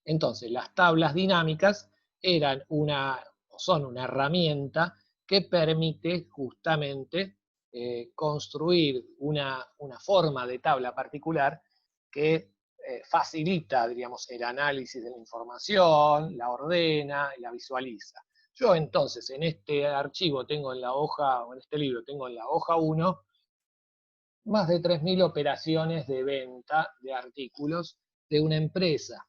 Entonces, las tablas dinámicas son una herramienta que permite justamente construir una forma de tabla particular que facilita, diríamos, el análisis de la información, la ordena, la visualiza. Yo entonces en este archivo tengo en la hoja, o en este libro tengo en la hoja 1, más de 3.000 operaciones de venta de artículos de una empresa,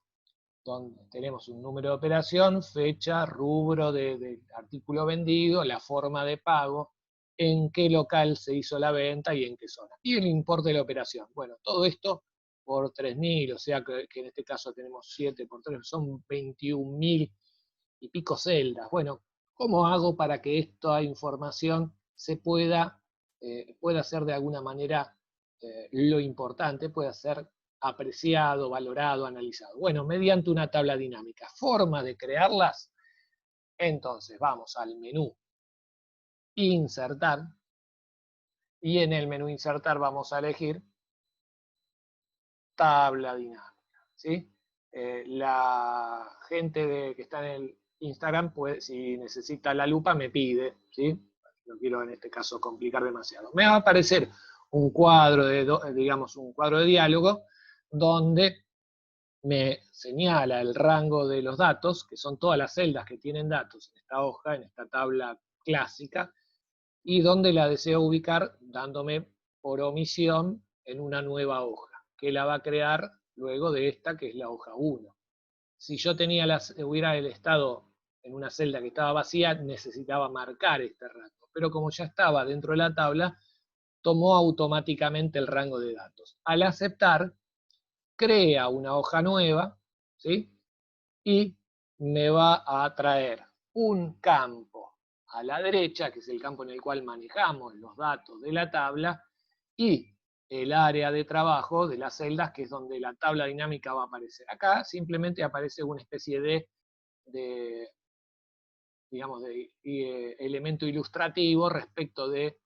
donde tenemos un número de operación, fecha, rubro de artículo vendido, la forma de pago, en qué local se hizo la venta y en qué zona. Y el importe de la operación. Bueno, todo esto por 3.000, o sea que en este caso tenemos 7 por 3, son 21.000 y pico celdas. Bueno, ¿cómo hago para que esta información se pueda ser de alguna manera lo importante, pueda ser apreciado, valorado, analizado? Bueno, mediante una tabla dinámica. ¿Forma de crearlas? Entonces vamos al menú Insertar, y en el menú Insertar vamos a elegir Tabla dinámica, ¿sí? La gente que está en el Instagram, pues, si necesita la lupa, me pide, ¿sí? No quiero en este caso complicar demasiado. Me va a aparecer un cuadro digamos, un cuadro de diálogo donde me señala el rango de los datos, que son todas las celdas que tienen datos en esta hoja, en esta tabla clásica, y donde la deseo ubicar dándome por omisión en una nueva hoja, que la va a crear luego de esta, que es la hoja 1. Si yo hubiera el estado en una celda que estaba vacía, necesitaba marcar este rango, pero como ya estaba dentro de la tabla, tomó automáticamente el rango de datos. Al aceptar, crea una hoja nueva, ¿sí? Y me va a traer un campo a la derecha, que es el campo en el cual manejamos los datos de la tabla, y el área de trabajo de las celdas, que es donde la tabla dinámica va a aparecer. Acá simplemente aparece una especie de digamos, de elemento ilustrativo respecto de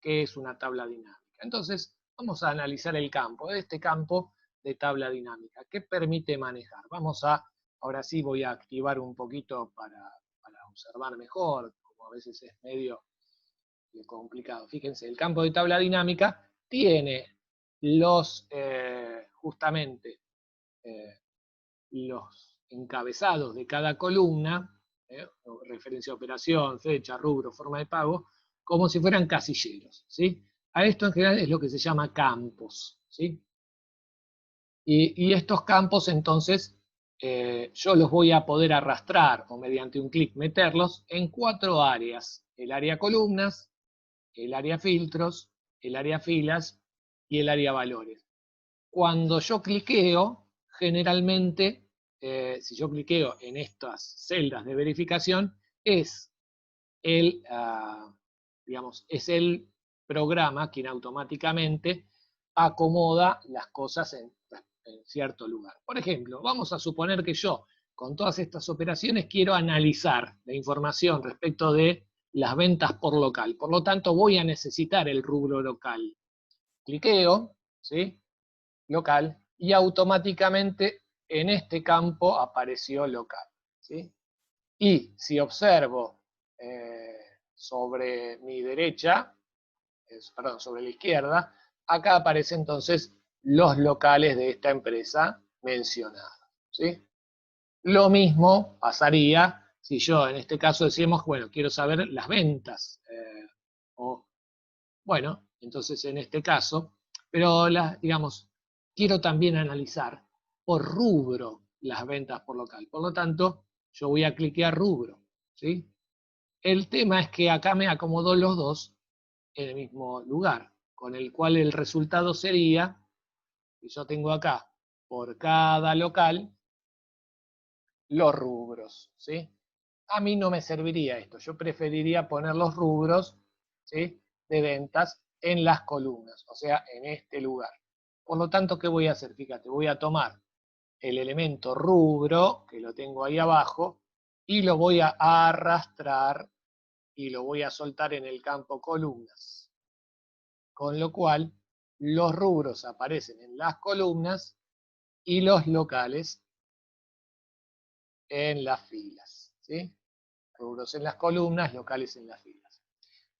qué es una tabla dinámica. Entonces, vamos a analizar el campo, este campo de tabla dinámica. ¿Qué permite manejar? Ahora sí voy a activar un poquito para observar mejor, como a veces es medio complicado. Fíjense, el campo de tabla dinámica tiene justamente los encabezados de cada columna, referencia a operación, fecha, rubro, forma de pago, como si fueran casilleros, ¿sí? A esto en general es lo que se llama campos, ¿sí? Y estos campos entonces yo los voy a poder arrastrar o mediante un clic meterlos en 4 áreas: el área columnas, el área filtros, el área filas y el área valores. Cuando yo cliqueo, generalmente, si yo cliqueo en estas celdas de verificación, es es el programa quien automáticamente acomoda las cosas en cierto lugar. Por ejemplo, vamos a suponer que yo, con todas estas operaciones, quiero analizar la información respecto de las ventas por local. Por lo tanto, voy a necesitar el rubro local. Cliqueo, ¿sí? Local, y automáticamente en este campo apareció local, ¿sí? Y si observo sobre mi derecha, perdón, sobre la izquierda, acá aparecen entonces los locales de esta empresa mencionada, ¿sí? Lo mismo pasaría si yo en este caso decimos, bueno, quiero saber las ventas, bueno, entonces en este caso, pero digamos, quiero también analizar por rubro las ventas por local. Por lo tanto, yo voy a cliquear rubro, ¿sí? El tema es que acá me acomodó los dos en el mismo lugar, con el cual el resultado sería, y yo tengo acá, por cada local, los rubros, ¿sí? A mí no me serviría esto, yo preferiría poner los rubros, ¿sí?, de ventas en las columnas, o sea, en este lugar. Por lo tanto, ¿qué voy a hacer? Fíjate, voy a tomar el elemento rubro, que lo tengo ahí abajo, y lo voy a arrastrar y lo voy a soltar en el campo columnas. Con lo cual, los rubros aparecen en las columnas y los locales en las filas, ¿sí? Rubros en las columnas, locales en las filas.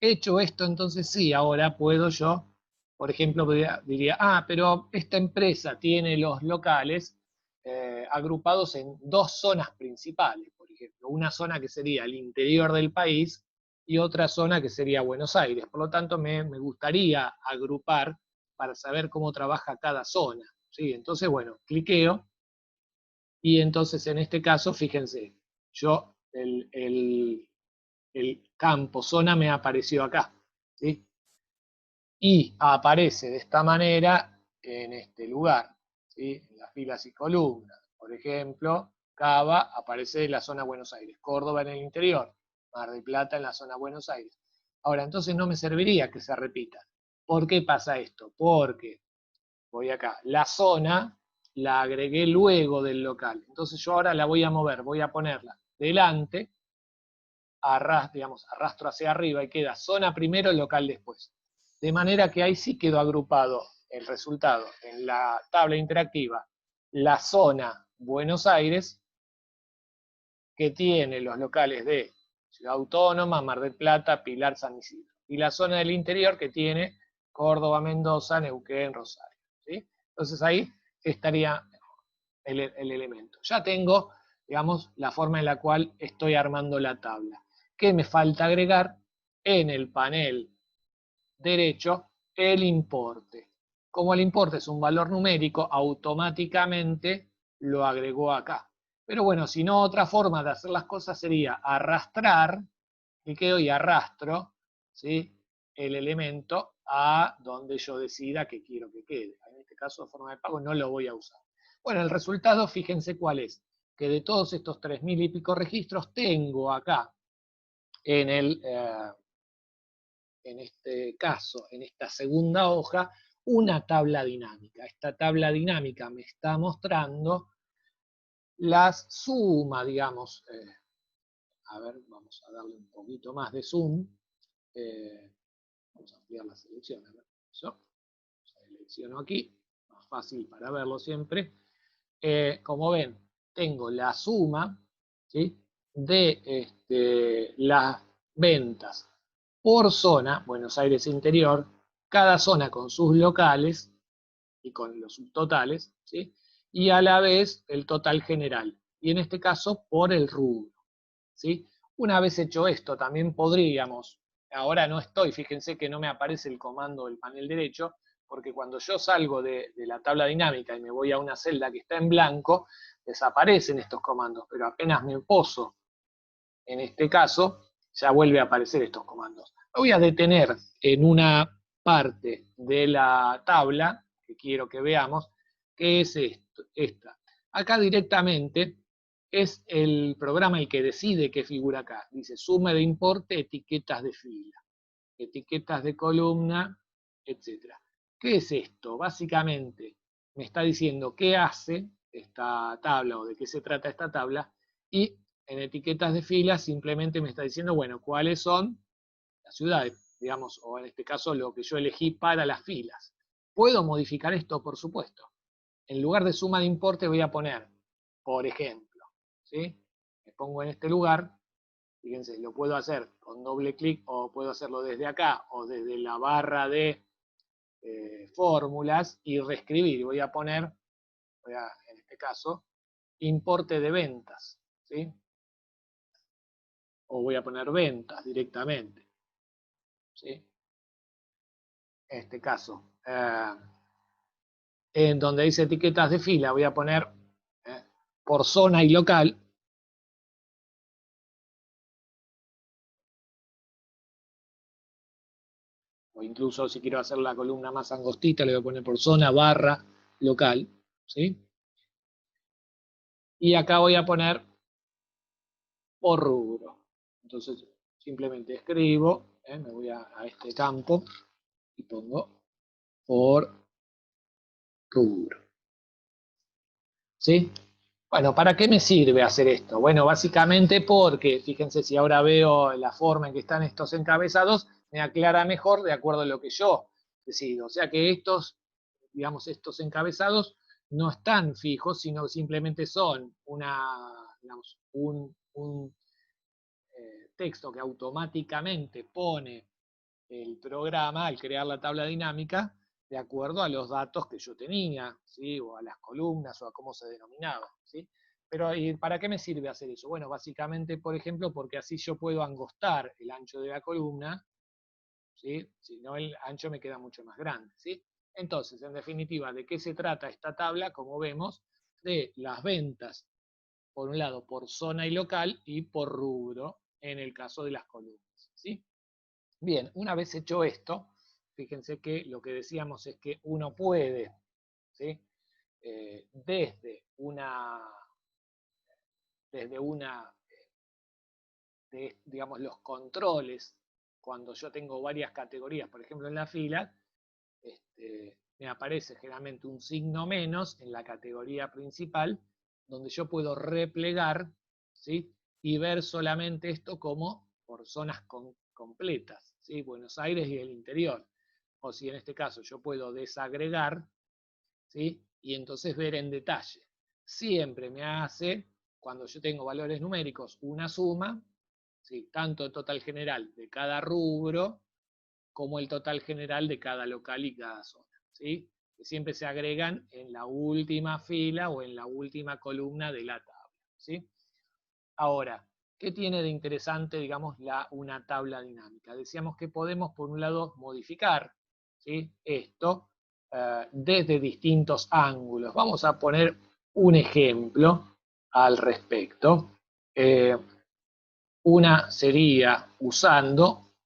Hecho esto, entonces sí, ahora puedo yo, por ejemplo, diría, pero esta empresa tiene los locales agrupados en dos zonas principales, por ejemplo, una zona que sería el interior del país y otra zona que sería Buenos Aires. Por lo tanto, me gustaría agrupar para saber cómo trabaja cada zona, ¿sí? Entonces, bueno, cliqueo y entonces en este caso, fíjense, yo el campo zona me apareció acá, ¿sí? Y aparece de esta manera en este lugar, ¿sí? En las filas y columnas. Por ejemplo, Cava aparece en la zona Buenos Aires, Córdoba en el interior, Mar del Plata en la zona Buenos Aires. Ahora, entonces no me serviría que se repita. ¿Por qué pasa esto? Porque, voy acá, la zona la agregué luego del local. Entonces yo ahora la voy a mover, voy a ponerla delante, arrastro hacia arriba y queda zona primero, local después. De manera que ahí sí quedó agrupado el resultado en la tabla interactiva, la zona Buenos Aires, que tiene los locales de Ciudad Autónoma, Mar del Plata, Pilar, San Isidro. Y la zona del interior que tiene Córdoba, Mendoza, Neuquén, Rosario. ¿Sí? Entonces ahí estaría el elemento. Ya tengo, digamos, la forma en la cual estoy armando la tabla. ¿Qué me falta agregar? En el panel derecho, el importe. Como el importe es un valor numérico, automáticamente lo agregó acá. Pero bueno, si no, otra forma de hacer las cosas sería arrastrar, cliqueo y arrastro, ¿sí?, el elemento a donde yo decida que quiero que quede. En este caso, de forma de pago, no lo voy a usar. Bueno, el resultado, fíjense cuál es. Que de todos estos 3000 y pico registros, tengo acá en este caso, en esta segunda hoja, una tabla dinámica. Esta tabla dinámica me está mostrando las sumas, digamos. A ver, vamos a darle un poquito más de zoom. Vamos a ampliar la selección. A ver, yo selecciono aquí, más fácil para verlo siempre. Como ven, tengo la suma, ¿sí?, de las ventas por zona, Buenos Aires interior, cada zona con sus locales y con los subtotales, ¿sí?, y a la vez el total general, y en este caso por el rubro, ¿sí? Una vez hecho esto, también podríamos, ahora no estoy, fíjense que no me aparece el comando del panel derecho, porque cuando yo salgo de la tabla dinámica y me voy a una celda que está en blanco, desaparecen estos comandos, pero apenas me poso en este caso, ya vuelve a aparecer estos comandos. Me voy a detener en una parte de la tabla que quiero que veamos, que es esta. Acá directamente es el programa el que decide qué figura acá. Dice suma de importe, etiquetas de fila, etiquetas de columna, etc. ¿Qué es esto? Básicamente me está diciendo qué hace esta tabla o de qué se trata esta tabla, y en etiquetas de fila simplemente me está diciendo, bueno, cuáles son las ciudades, digamos, o en este caso lo que yo elegí para las filas. ¿Puedo modificar esto? Por supuesto. En lugar de suma de importe voy a poner, por ejemplo, ¿sí?, me pongo en este lugar, fíjense, lo puedo hacer con doble clic o puedo hacerlo desde acá o desde la barra de fórmulas y reescribir. Voy a poner, en este caso, importe de ventas, ¿sí?, o voy a poner ventas directamente, ¿sí?, en este caso. En donde dice etiquetas de fila voy a poner por zona y local. O incluso si quiero hacer la columna más angostita, le voy a poner por zona barra local, ¿sí? Y acá voy a poner por rubro. Entonces simplemente escribo, me voy a este campo y pongo por rubro, ¿sí? Bueno, ¿para qué me sirve hacer esto? Bueno, básicamente porque, fíjense, si ahora veo la forma en que están estos encabezados, me aclara mejor de acuerdo a lo que yo decido. O sea que estos, digamos, estos encabezados no están fijos, sino simplemente son digamos, un texto que automáticamente pone el programa al crear la tabla dinámica de acuerdo a los datos que yo tenía, ¿sí? O a las columnas o a cómo se denominaba, ¿sí? Pero ¿y para qué me sirve hacer eso? Bueno, básicamente, por ejemplo, porque así yo puedo angostar el ancho de la columna, ¿sí? Si no, el ancho me queda mucho más grande, ¿sí? Entonces, en definitiva, ¿de qué se trata esta tabla? Como vemos, de las ventas, por un lado, por zona y local, y por rubro, en el caso de las columnas, ¿sí? Bien, una vez hecho esto, fíjense que lo que decíamos es que uno puede, ¿sí? Desde digamos, los controles, cuando yo tengo varias categorías, por ejemplo en la fila, me aparece generalmente un signo menos en la categoría principal, donde yo puedo replegar, ¿sí? Y ver solamente esto como por zonas completas, ¿sí? Buenos Aires y el interior. O si en este caso yo puedo desagregar, ¿sí? Y entonces ver en detalle. Siempre me hace, cuando yo tengo valores numéricos, una suma, ¿sí? Tanto el total general de cada rubro, como el total general de cada local y cada zona, ¿sí? Que siempre se agregan en la última fila o en la última columna de la tabla, ¿sí? Ahora, ¿qué tiene de interesante, digamos, una tabla dinámica? Decíamos que podemos, por un lado, modificar, ¿sí? Esto desde distintos ángulos. Vamos a poner un ejemplo al respecto. Una sería usando,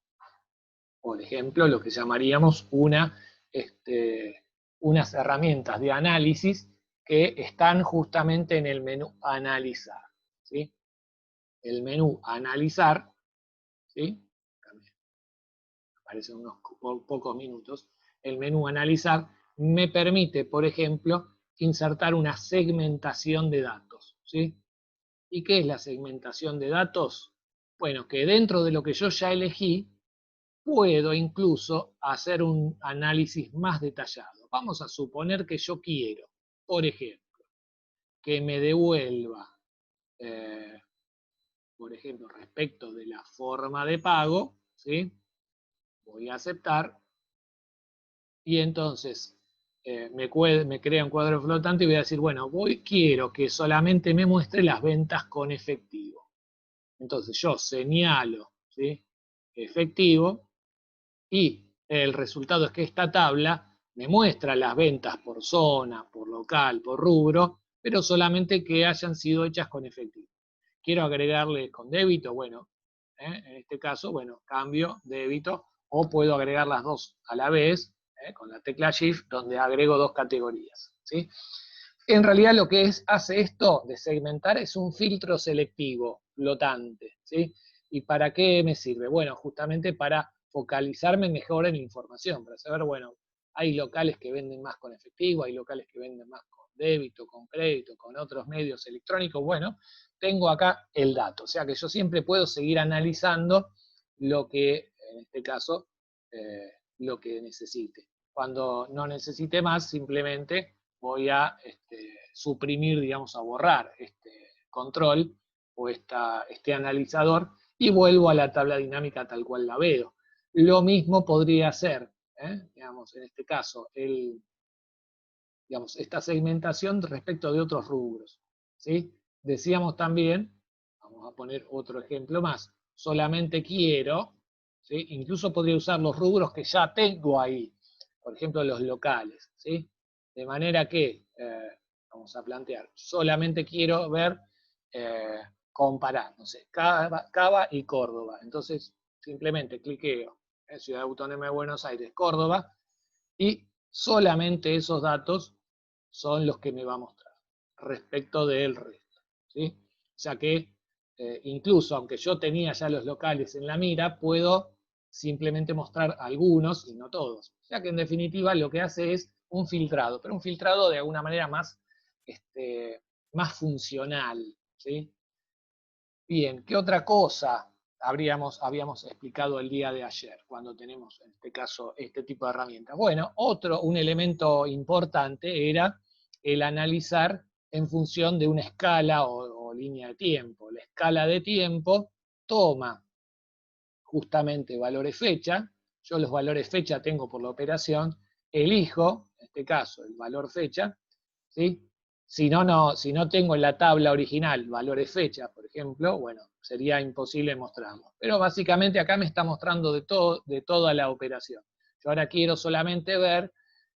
por ejemplo, lo que llamaríamos unas herramientas de análisis que están justamente en el menú analizar, ¿sí? El menú analizar, ¿sí? Aparece unos pocos minutos. El menú analizar me permite, por ejemplo, insertar una segmentación de datos, ¿sí? ¿Y qué es la segmentación de datos? Bueno, que dentro de lo que yo ya elegí, puedo incluso hacer un análisis más detallado. Vamos a suponer que yo quiero, por ejemplo, que me devuelva, por ejemplo, respecto de la forma de pago, ¿sí? Voy a aceptar y entonces me crea un cuadro flotante y voy a decir, bueno, quiero que solamente me muestre las ventas con efectivo. Entonces yo señalo, ¿sí? Efectivo, y el resultado es que esta tabla me muestra las ventas por zona, por local, por rubro, pero solamente que hayan sido hechas con efectivo. Quiero agregarle con débito, bueno, en este caso, bueno, cambio débito, o puedo agregar las dos a la vez, con la tecla Shift, donde agrego dos categorías, ¿sí? En realidad lo que hace esto de segmentar es un filtro selectivo flotante, ¿sí? ¿Y para qué me sirve? Bueno, justamente para focalizarme mejor en la información, para saber, bueno, hay locales que venden más con efectivo, hay locales que venden más con débito, con crédito, con otros medios electrónicos. Bueno, tengo acá el dato, o sea que yo siempre puedo seguir analizando lo que, en este caso, lo que necesite. Cuando no necesite más, simplemente voy a suprimir, digamos, a borrar este control o este analizador y vuelvo a la tabla dinámica tal cual la veo. Lo mismo podría ser, digamos, en este caso, digamos, esta segmentación respecto de otros rubros, ¿sí? Decíamos también, vamos a poner otro ejemplo más, solamente quiero, ¿sí? Incluso podría usar los rubros que ya tengo ahí, por ejemplo los locales, ¿sí? De manera que, vamos a plantear, solamente quiero ver, comparar, no sé, Cava y Córdoba. Entonces, simplemente cliqueo en Ciudad Autónoma de Buenos Aires, Córdoba, y solamente esos datos son los que me va a mostrar respecto del resto, ¿sí? O sea que incluso aunque yo tenía ya los locales en la mira, puedo simplemente mostrar algunos y no todos. O sea que en definitiva lo que hace es un filtrado, pero un filtrado de alguna manera más funcional, ¿sí? Bien, ¿qué otra cosa habíamos explicado el día de ayer, cuando tenemos, en este caso, este tipo de herramientas? Bueno, un elemento importante era el analizar en función de una escala o línea de tiempo. La escala de tiempo toma justamente valores fecha, yo los valores fecha tengo por la operación, elijo, en este caso, el valor fecha, ¿sí? Si no tengo en la tabla original valores fecha, por ejemplo, bueno, sería imposible mostrarlo. Pero básicamente acá me está mostrando de toda la operación. Yo ahora quiero solamente ver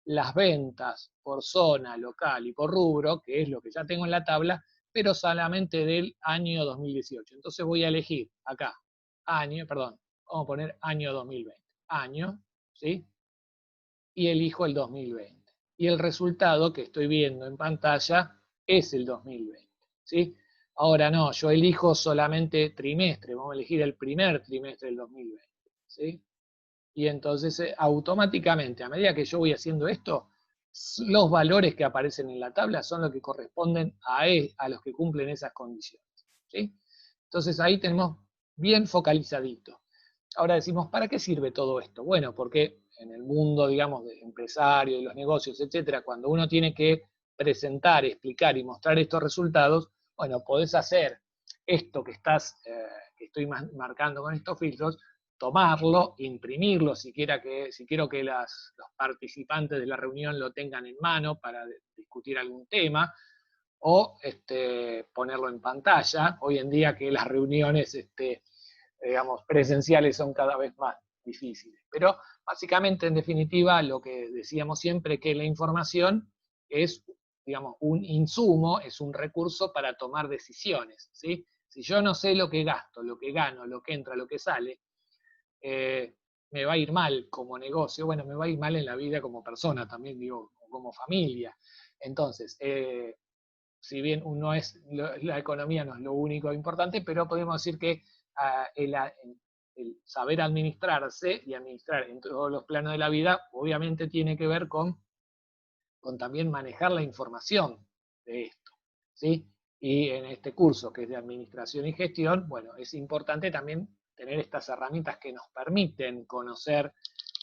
las ventas por zona, local y por rubro, que es lo que ya tengo en la tabla, pero solamente del año 2018. Entonces voy a elegir acá, vamos a poner año 2020. Año, ¿sí? Y elijo el 2020. Y el resultado que estoy viendo en pantalla es el 2020, ¿sí? Ahora no, yo elijo solamente trimestre, vamos a elegir el primer trimestre del 2020, ¿sí? Y entonces automáticamente, a medida que yo voy haciendo esto, los valores que aparecen en la tabla son los que corresponden a los que cumplen esas condiciones, ¿sí? Entonces ahí tenemos bien focalizadito. Ahora decimos, ¿para qué sirve todo esto? Bueno, porque en el mundo, digamos, de empresario, de los negocios, etcétera, cuando uno tiene que presentar, explicar y mostrar estos resultados, bueno, podés hacer esto que estoy marcando con estos filtros, tomarlo, imprimirlo, si quiero que los participantes de la reunión lo tengan en mano para discutir algún tema, o ponerlo en pantalla. Hoy en día que las reuniones digamos, presenciales son cada vez más difíciles. Pero básicamente, en definitiva, lo que decíamos siempre, que la información es, digamos, un insumo, es un recurso para tomar decisiones, ¿sí? Si yo no sé lo que gasto, lo que gano, lo que entra, lo que sale, me va a ir mal como negocio, bueno, me va a ir mal en la vida como persona también, digo, como familia. Entonces, si bien la economía no es lo único importante, pero podemos decir que el saber administrarse y administrar en todos los planos de la vida, obviamente tiene que ver con también manejar la información de esto, ¿sí? Y en este curso que es de administración y gestión, bueno, es importante también tener estas herramientas que nos permiten conocer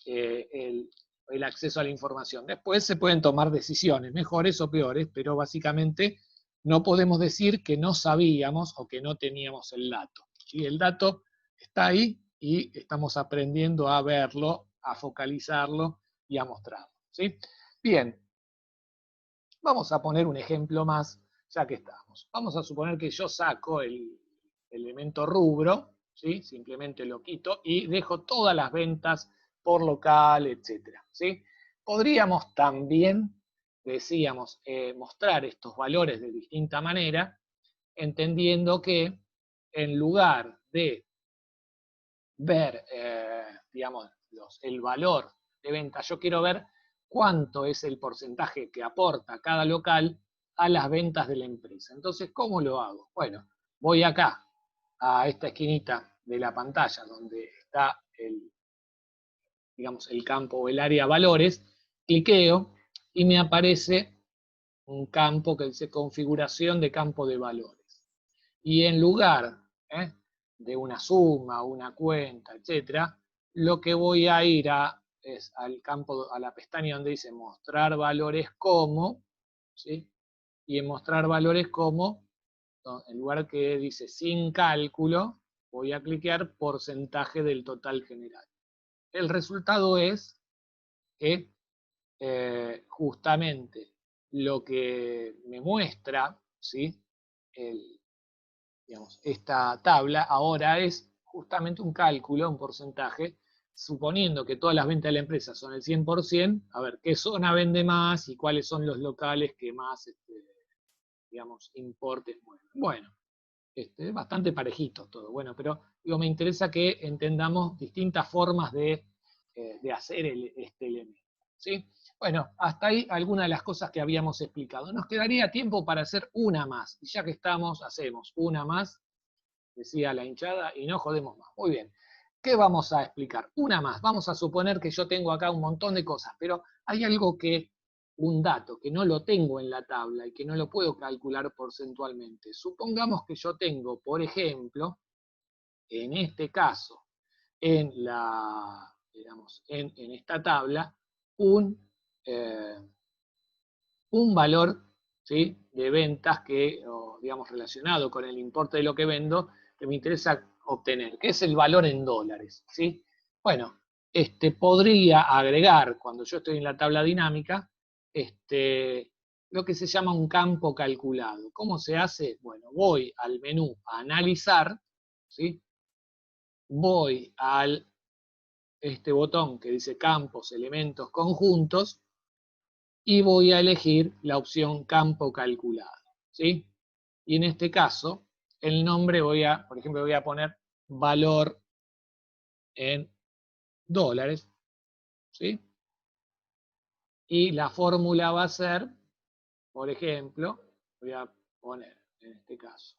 el acceso a la información. Después se pueden tomar decisiones, mejores o peores, pero básicamente no podemos decir que no sabíamos o que no teníamos el dato, ¿sí? El dato está ahí y estamos aprendiendo a verlo, a focalizarlo y a mostrarlo, ¿sí? Bien, vamos a poner un ejemplo más, ya que estamos. Vamos a suponer que yo saco el elemento rubro, ¿sí? Simplemente lo quito y dejo todas las ventas por local, etcétera, ¿sí? Podríamos también, decíamos, mostrar estos valores de distinta manera, entendiendo que en lugar de ver, digamos, el valor de venta, yo quiero ver cuánto es el porcentaje que aporta cada local a las ventas de la empresa. Entonces, ¿cómo lo hago? Bueno, voy acá, a esta esquinita de la pantalla donde está digamos, el campo o el área valores, cliqueo y me aparece un campo que dice configuración de campo de valores. Y en lugar de una suma, una cuenta, etcétera, lo que voy a ir es al campo, a la pestaña donde dice mostrar valores como, ¿sí? Y en mostrar valores como, en lugar que dice sin cálculo, voy a cliquear porcentaje del total general. El resultado es que justamente lo que me muestra, ¿sí? Digamos, esta tabla ahora es justamente un cálculo, un porcentaje, suponiendo que todas las ventas de la empresa son el 100%, a ver qué zona vende más y cuáles son los locales que más, digamos, importes mueven. Bueno, bastante parejito todo. Bueno, pero digo, me interesa que entendamos distintas formas de hacer este elemento, ¿sí? Bueno, hasta ahí algunas de las cosas que habíamos explicado. Nos quedaría tiempo para hacer una más. Y ya que estamos, hacemos una más, decía la hinchada, y no jodemos más. Muy bien. ¿Qué vamos a explicar? Una más. Vamos a suponer que yo tengo acá un montón de cosas, pero hay algo un dato que no lo tengo en la tabla y que no lo puedo calcular porcentualmente. Supongamos que yo tengo, por ejemplo, en este caso, digamos, en esta tabla, un valor ¿sí? De ventas o, digamos, relacionado con el importe de lo que vendo, que me interesa obtener, que es el valor en dólares, ¿sí? Bueno, podría agregar, cuando yo estoy en la tabla dinámica, lo que se llama un campo calculado. ¿Cómo se hace? Bueno, voy al menú a analizar, ¿sí? Voy al botón que dice campos, elementos, conjuntos, y voy a elegir la opción campo calculado, ¿sí? Y en este caso, el nombre por ejemplo, voy a poner valor en dólares, ¿sí? Y la fórmula va a ser, por ejemplo, voy a poner en este caso,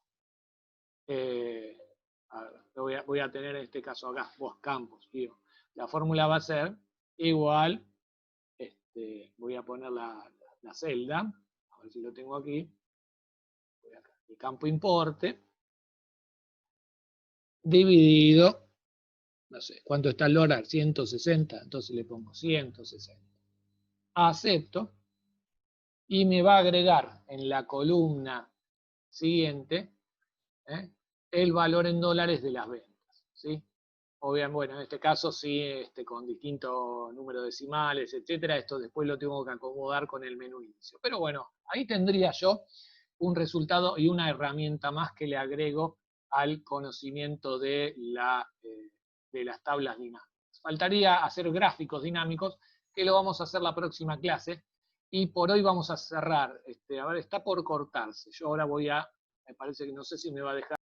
a ver, voy a tener en este caso acá, vos campos, digo, la fórmula va a ser igual, voy a poner la celda, a ver si lo tengo aquí, voy acá, el campo importe, dividido, no sé, ¿cuánto está el dólar? 160, entonces le pongo 160. Acepto, y me va a agregar en la columna siguiente el valor en dólares de las ventas, ¿sí? Obviamente, bueno, en este caso sí, con distintos números decimales, etcétera, esto después lo tengo que acomodar con el menú inicio. Pero bueno, ahí tendría yo un resultado y una herramienta más que le agrego al conocimiento de las tablas dinámicas. Faltaría hacer gráficos dinámicos, que lo vamos a hacer la próxima clase, y por hoy vamos a cerrar. A ver, está por cortarse. Yo ahora me parece que no sé si me va a dejar